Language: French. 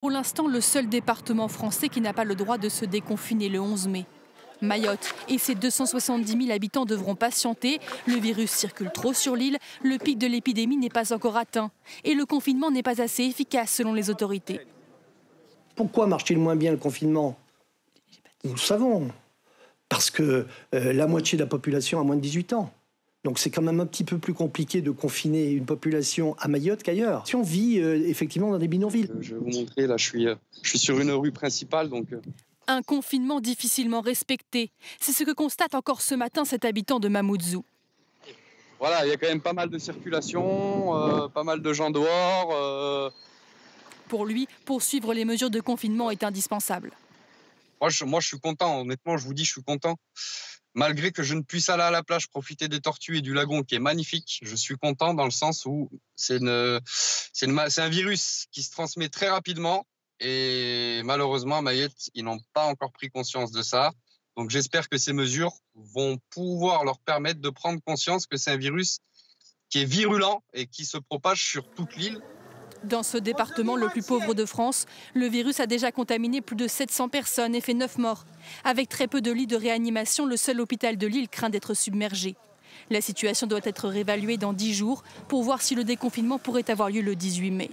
pour l'instant le seul département français qui n'a pas le droit de se déconfiner le 11 mai. Mayotte et ses 270 000 habitants devront patienter. Le virus circule trop sur l'île, le pic de l'épidémie n'est pas encore atteint et le confinement n'est pas assez efficace selon les autorités. Pourquoi marche-t-il moins bien le confinement? Nous le savons. Parce que la moitié de la population a moins de 18 ans. Donc c'est quand même un petit peu plus compliqué de confiner une population à Mayotte qu'ailleurs. Si on vit effectivement dans des bidonvilles. Je vais vous montrer, là je suis sur une rue principale. Un confinement difficilement respecté. C'est ce que constate encore ce matin cet habitant de Mamoudzou. Voilà, il y a quand même pas mal de circulation, pas mal de gens dehors. Pour lui, poursuivre les mesures de confinement est indispensable. Moi, je suis content, honnêtement, je vous dis, je suis content. Malgré que je ne puisse aller à la plage profiter des tortues et du lagon qui est magnifique, je suis content dans le sens où c'est un virus qui se transmet très rapidement et malheureusement à Mayotte, ils n'ont pas encore pris conscience de ça. Donc j'espère que ces mesures vont pouvoir leur permettre de prendre conscience que c'est un virus qui est virulent et qui se propage sur toute l'île. Dans ce département le plus pauvre de France, le virus a déjà contaminé plus de 700 personnes et fait 9 morts. Avec très peu de lits de réanimation, le seul hôpital de l'île craint d'être submergé. La situation doit être réévaluée dans 10 jours pour voir si le déconfinement pourrait avoir lieu le 18 mai.